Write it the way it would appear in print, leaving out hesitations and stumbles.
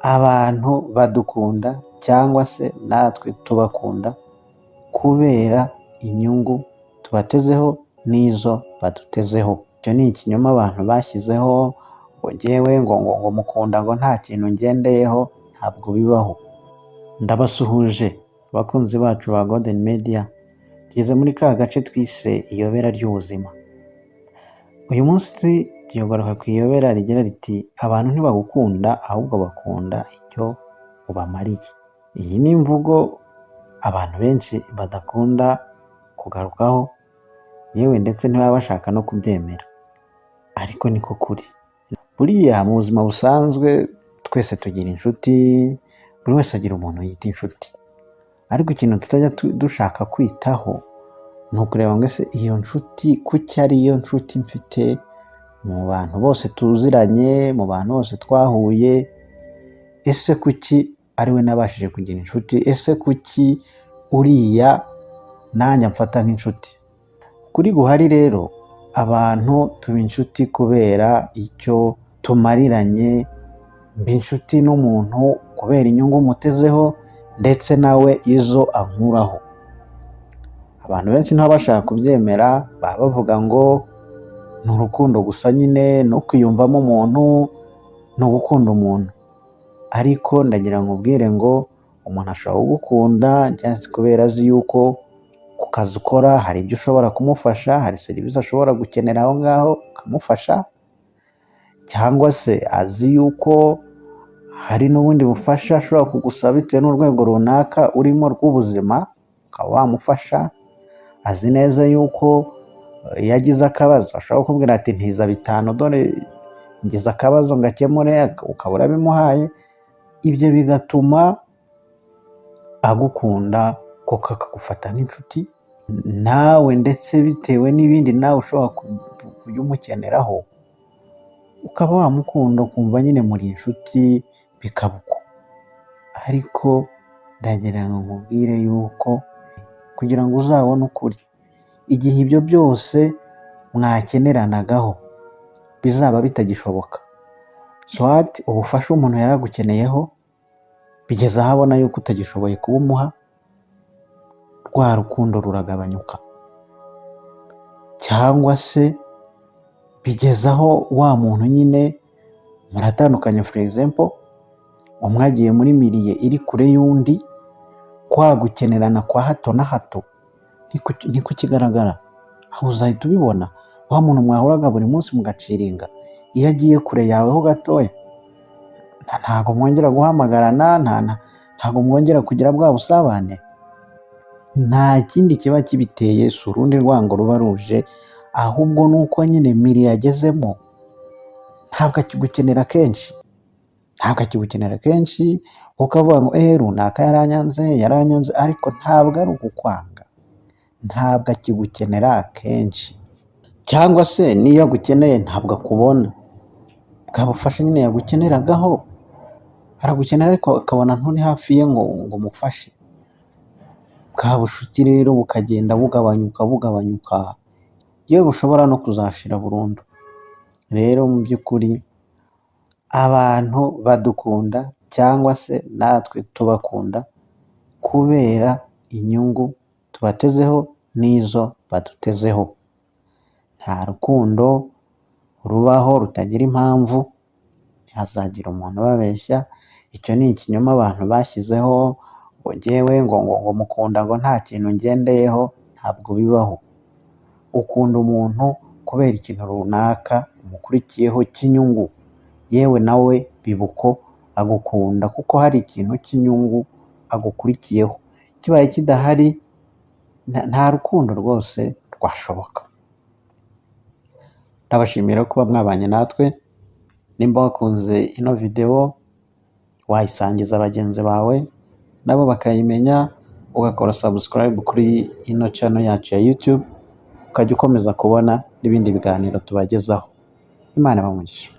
abantu badukunda cyangwa se natwe tubakunda kubera inyungu tubatezeho n'izo badutezeho. Icyo ni ikinyoma abantu bashyizeho ngo njyewe ngo mukunda ngo nta kintu ngendeyeho, ntabwo bibaho. Ndabasuhuje abakunzi bacu ba Golden Media, tugeze muri ka gace twise iyobera ry'ubuzima. Uyu munsi tuyogaruka ku iyobera rigira riti abantu ntibagukunda ahubwo bakunda icyo ubamariye. Iyi ni imvugo abantu benshi badakunda kugarukaho, yewe ndetse ntibaba bashaka no kubyemera, ariko niko kuri. Buriya mu buzima busanzwe twese tugira inshuti, buri wese agira umuntu yita inshuti, ariko ikintu tutajya dushaka kwitaho ni ukureba ngo ese iyo nshuti kuki ari yo nshuti mfite mu bantu bose tuziranye, mu bantu bose twahuye, ese kuki ari we nabashije kugira inshuti, ese kuki uriya nanjye amfata nk'inshuti. Kuri guhari rero, abantu tuba inshuti kubera icyo tumariranye, mba inshuti n'umuntu kubera inyungu mutezeho ndetse nawe izo ankuraho. Abantu benshi ntibaba bashaka kubyemera, baba bavuga ngo ni urukundo gusa nyine, no kwiyumvamo umuntu, ni ugukunda umuntu. Ariko ndagira ngo ubwire ngo umuntu ashobora kugukunda just kubera azi yuko ku kazi ukora hari ibyo ushobora kumufasha, hari serivisi ashobora gukenera aho ngaho ukamufasha, cyangwa se azi yuko hari n'ubundi bufasha ashobora kugusaba bitewe n'urwego runaka urimo rw'ubuzima, ukaba wamufasha. Azi neza yuko iyo agize akabazo ashobora kukubwira ati ntiza 5 dore ngize akabazo ngakemure, ukaba urabimuhaye. Ibyo bigatuma agukunda kuko akagufata nk'inshuti nawe, ndetse bitewe n'ibindi nawe ushobora kujya umukeneraho, ukaba wamukunda ukumva nyine muri inshuti bikaba uko. Ariko ndagira ngo nkubwire yuko kugira ngo uzabone ukuri, igihe ibyo byose mwakeneranagaho bizaba bitagishoboka, swat ubufasha umuntu yaragukeneyeho bigeze aho abona yuko utagishoboye kubumuha, rwa rukundo ruragabanyuka. Cyangwa se bigeze aho wa muntu nyine muratandukanye, for example umwe agiye muri miliye iri kure y'undi, kwa gukenerana kwa hato na hato niko kigaragara. Aho uzahita ubibona, wa muntu mwahuraga buri munsi mugaciringa, iyo agiye kure yawe ho gatoya ntago mwongera guhamagarana, ntago mwongera kugira bwa busabane. Nta kindi kiba kibiteye, si urundi rwango ruba ruje, ahubwo nuko nyine miri yagezemo ntabwo akigukenera kenshi, ukavuga ngo runaka yaranyanze, ariko ntabwo ari ukukwanga, ntabwo akigukenera kenshi. Cyangwa se niyo agukeneye ntabwo akubona, bwa bufasha nyine yagukeneragaho aragukenera ariko akabona nturi hafi ye ngo umufashe. Bwa bushuti rero bukagenda bugabanyuka, yewe bushobora no kuzashira burundu. Rero mu by'ukuri abantu badukunda cyangwa se natwe tubakunda kubera inyungu tubatezeho n'izo badutezeho. Nta rukundo rubaho rutagira impamvu, ntihazagira umuntu ubabeshya. Icyo ni ikinyoma abantu bashyizeho ngo njyewe ngo mukunda ngo nta kintu ngendeyeho, ntabwo bibaho. Ukunda umuntu kubera ikintu runaka umukurikiyeho cy'inyungu, yewe nawe bibuko agukunda kuko hari ikintu cy'inyungu agukurikiyeho. Kibaye kidahari nta rukundo rwose rwashoboka. Ndabashimira kuba mwabanye natwe. Nimba wakunze ino video wayisangiza bagenzi bawe nabo bakayimenya, ugakora subscribe kuri ino channel yacu ya YouTube, ukajya ukomeza kubona n'ibindi biganiro tubagezaho. Imana ibahe umugisha.